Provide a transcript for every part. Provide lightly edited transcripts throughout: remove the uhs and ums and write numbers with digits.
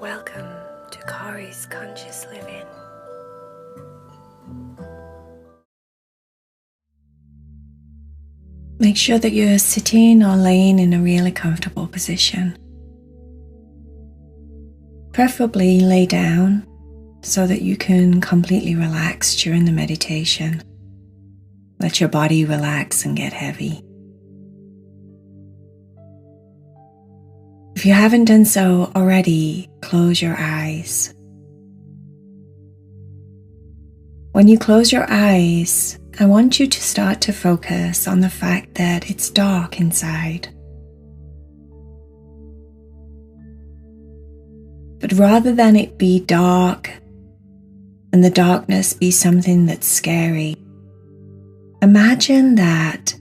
Welcome to Kari's Conscious Living. Make sure that you're sitting or laying in a really comfortable position. Preferably lay down so that you can completely relax during the meditation. Let your body relax and get heavy. If you haven't done so already, close your eyes. When you close your eyes, I want you to start to focus on the fact that it's dark inside. But rather than it be dark and the darkness be something that's scary, imagine that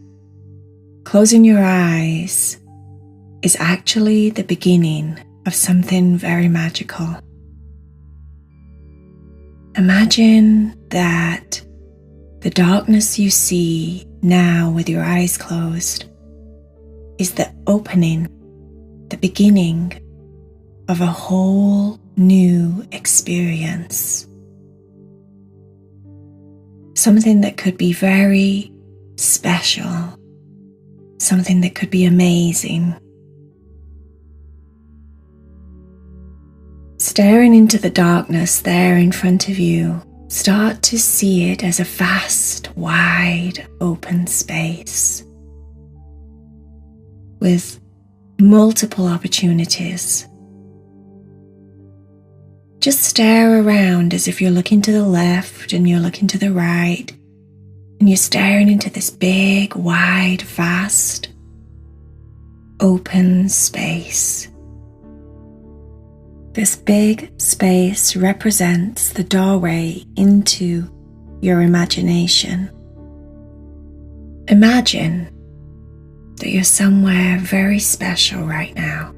closing your eyes is actually the beginning of something very magical. Imagine that the darkness you see now with your eyes closed is the opening, the beginning of a whole new experience. Something that could be very special, something that could be amazing. Staring into the darkness there in front of you, start to see it as a vast, wide, open space with multiple opportunities. Just stare around as if you're looking to the left and you're looking to the right, and you're staring into this big, wide, vast, open space. This big space represents the doorway into your imagination. Imagine that you're somewhere very special right now.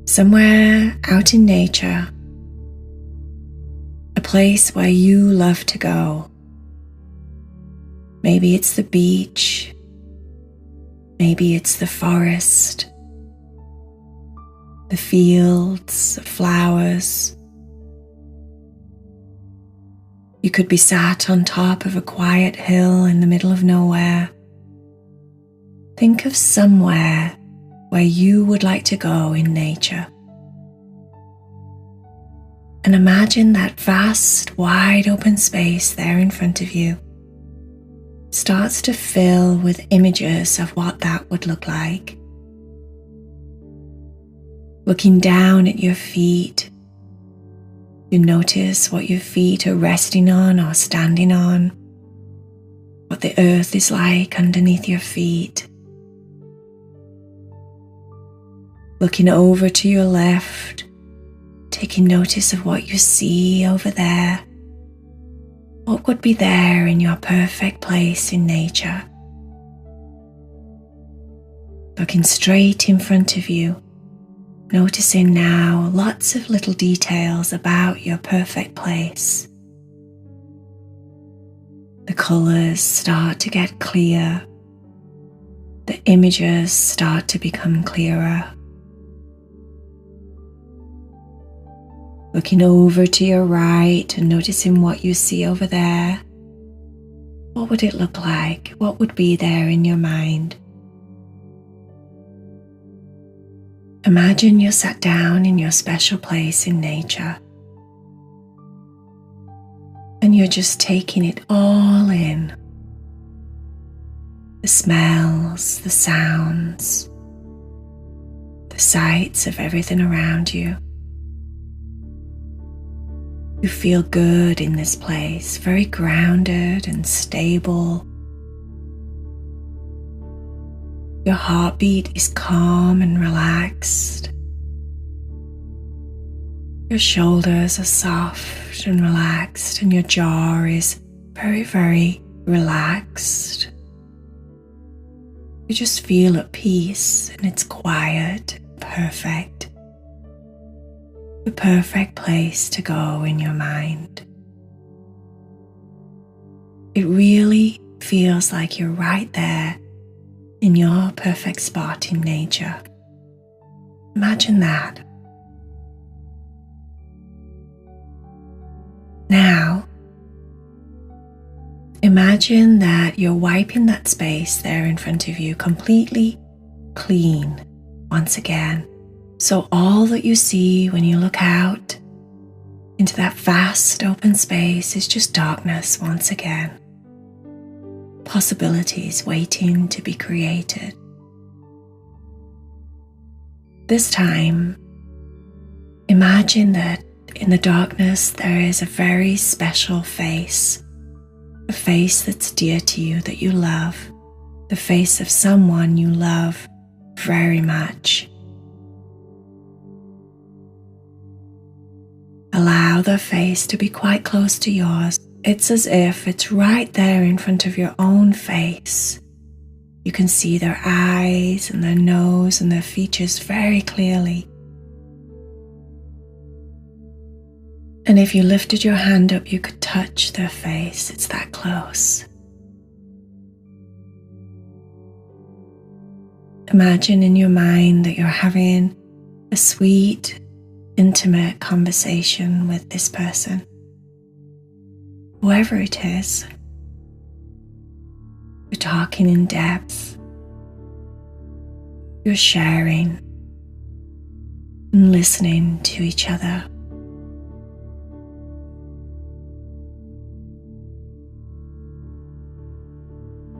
Somewhere out in nature, a place where you love to go. Maybe it's the beach, maybe it's the forest, the fields, the flowers. You could be sat on top of a quiet hill in the middle of nowhere. Think of somewhere where you would like to go in nature. And imagine that vast, wide open space there in front of you starts to fill with images of what that would look like. Looking down at your feet, you notice what your feet are resting on or standing on, what the earth is like underneath your feet. Looking over to your left, taking notice of what you see over there. What would be there in your perfect place in nature? Looking straight in front of you, noticing now lots of little details about your perfect place. The colours start to get clear. The images start to become clearer. Looking over to your right and noticing what you see over there. What would it look like? What would be there in your mind? Imagine you're sat down in your special place in nature, and you're just taking it all in. The smells, the sounds, the sights of everything around you. You feel good in this place, very grounded and stable. Your heartbeat is calm and relaxed. Your shoulders are soft and relaxed, and your jaw is very, very relaxed. You just feel at peace, and it's quiet, perfect. The perfect place to go in your mind. It really feels like you're right there in your perfect spot in nature. Imagine that. Now, imagine that you're wiping that space there in front of you completely clean once again. So all that you see when you look out into that vast open space is just darkness once again. Possibilities waiting to be created. This time, imagine that in the darkness there is a very special face. A face that's dear to you, that you love. The face of someone you love very much. Allow their face to be quite close to yours. It's as if it's right there in front of your own face. You can see their eyes and their nose and their features very clearly. And if you lifted your hand up, you could touch their face. It's that close. Imagine in your mind that you're having a sweet, intimate conversation with this person. Whoever it is, you're talking in depth. You're sharing and listening to each other.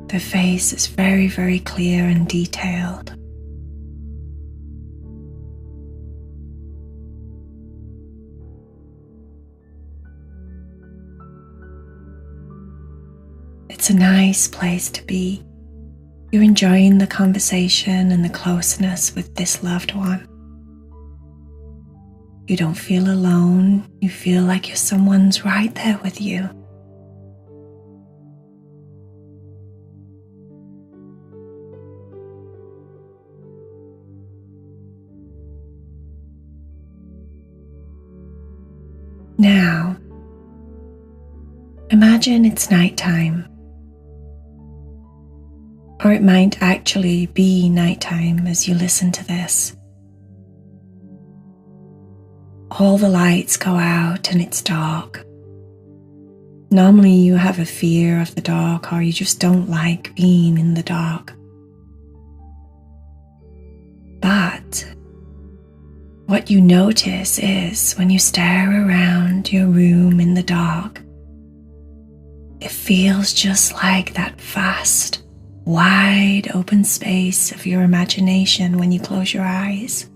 The face is very, very clear and detailed. It's a nice place to be. You're enjoying the conversation and the closeness with this loved one. You don't feel alone. You feel like someone's right there with you. Now, imagine it's nighttime. Or it might actually be nighttime as you listen to this. All the lights go out and it's dark. Normally you have a fear of the dark, or you just don't like being in the dark. But what you notice is when you stare around your room in the dark, it feels just like that vast, wide open space of your imagination when you close your eyes.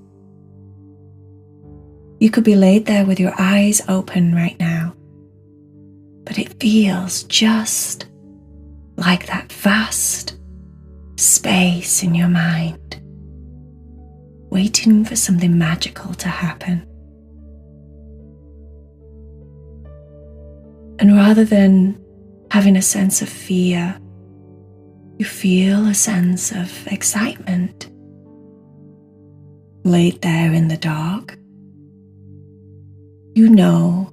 You could be laid there with your eyes open right now, but it feels just like that vast space in your mind, waiting for something magical to happen. And rather than having a sense of fear, you feel a sense of excitement. Laid there in the dark, you know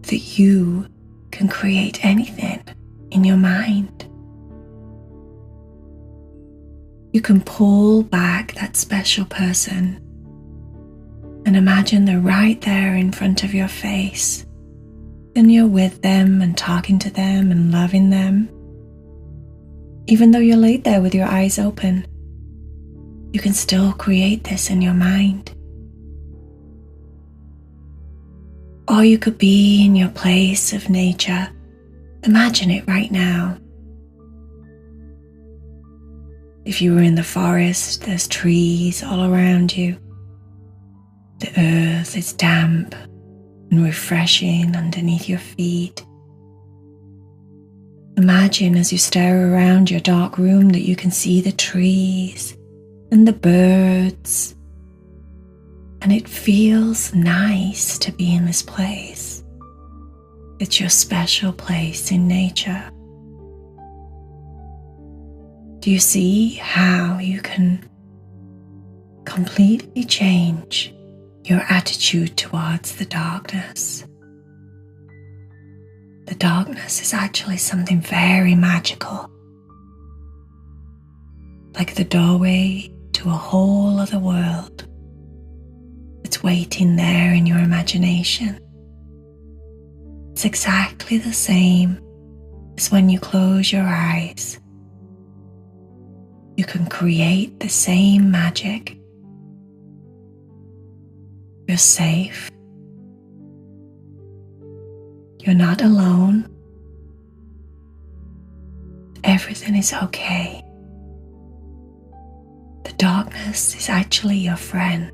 that you can create anything in your mind. You can pull back that special person and imagine they're right there in front of your face, and you're with them and talking to them and loving them. Even though you're laid there with your eyes open, you can still create this in your mind. Or you could be in your place of nature. Imagine it right now. If you were in the forest, there's trees all around you. The earth is damp and refreshing underneath your feet. Imagine as you stare around your dark room that you can see the trees and the birds, and it feels nice to be in this place. It's your special place in nature. Do you see how you can completely change your attitude towards the darkness? The darkness is actually something very magical, like the doorway to a whole other world. It's waiting there in your imagination. It's exactly the same as when you close your eyes. You can create the same magic. You're safe. You're not alone. Everything is okay. The darkness is actually your friend.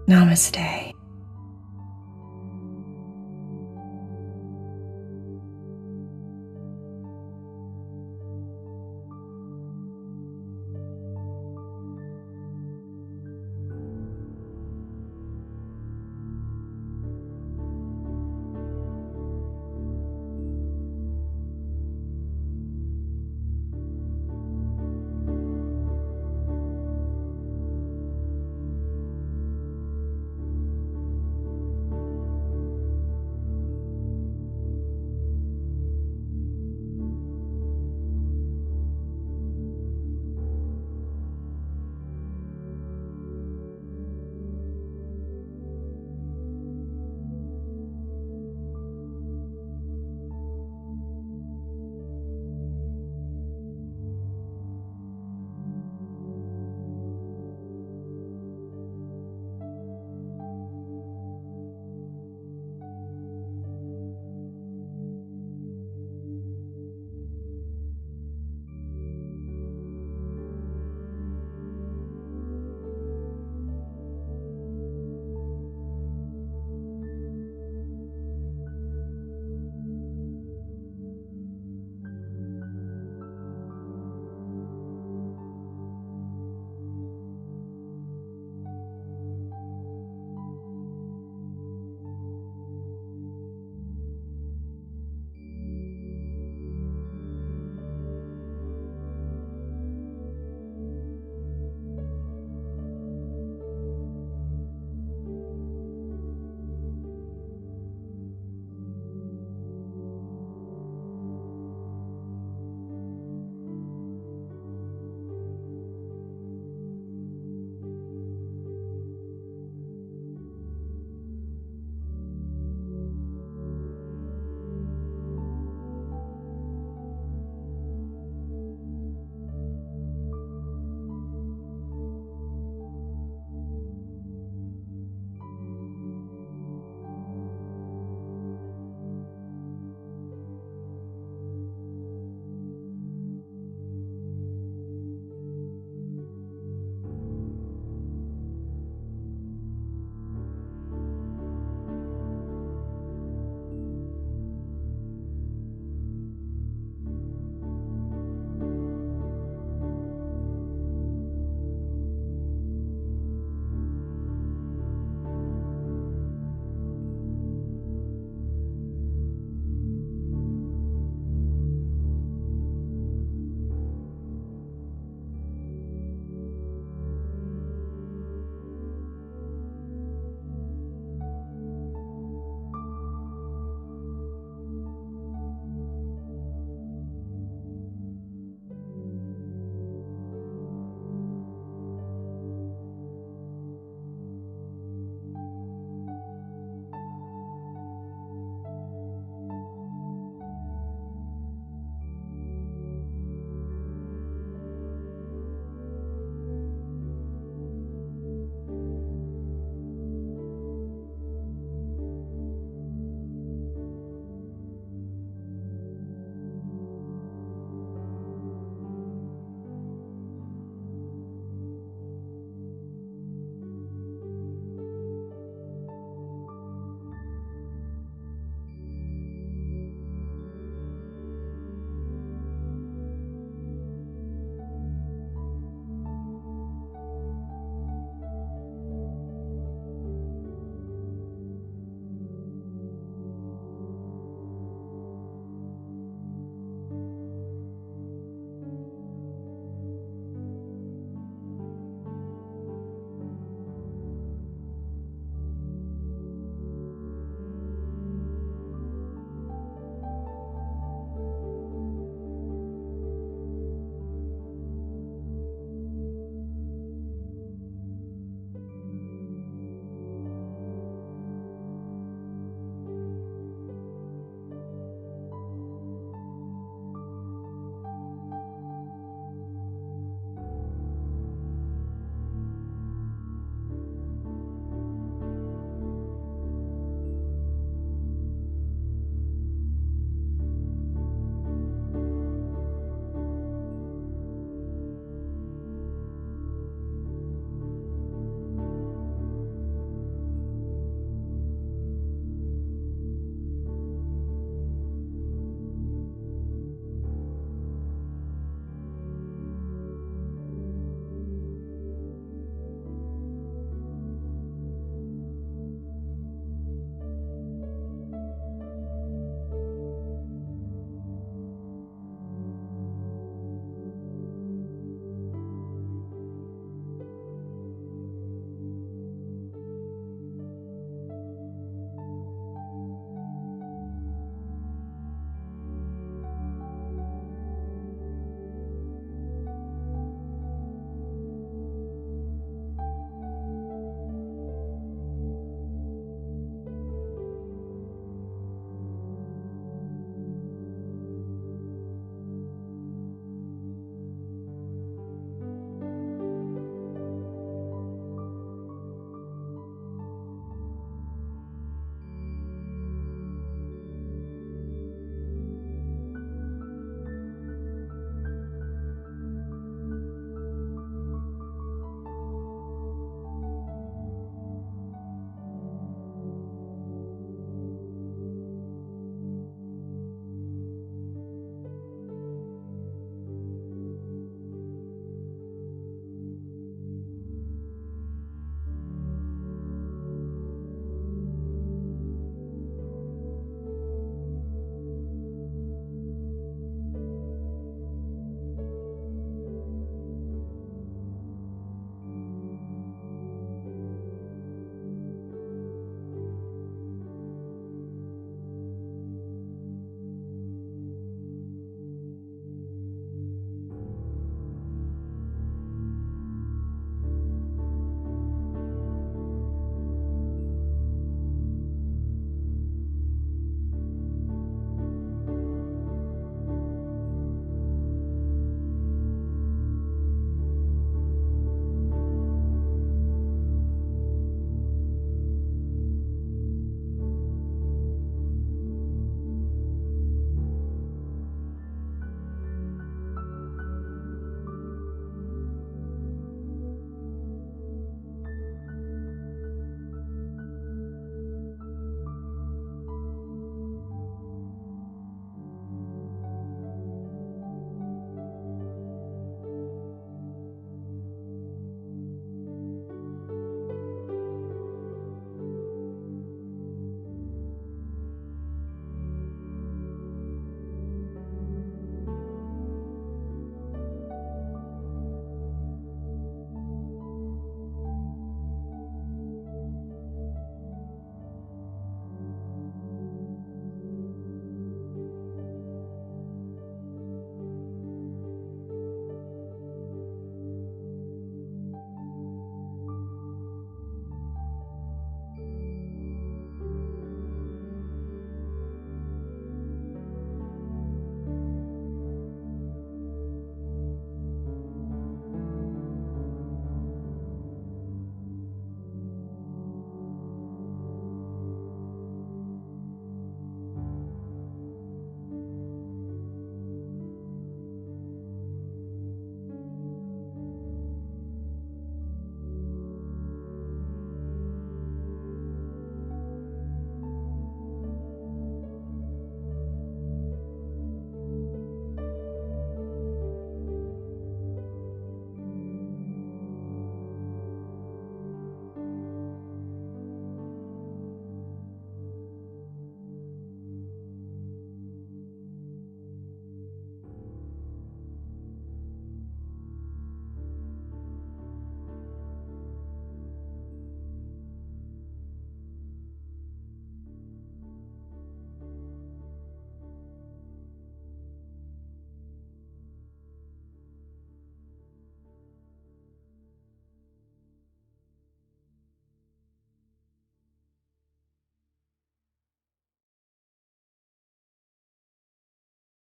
Namaste.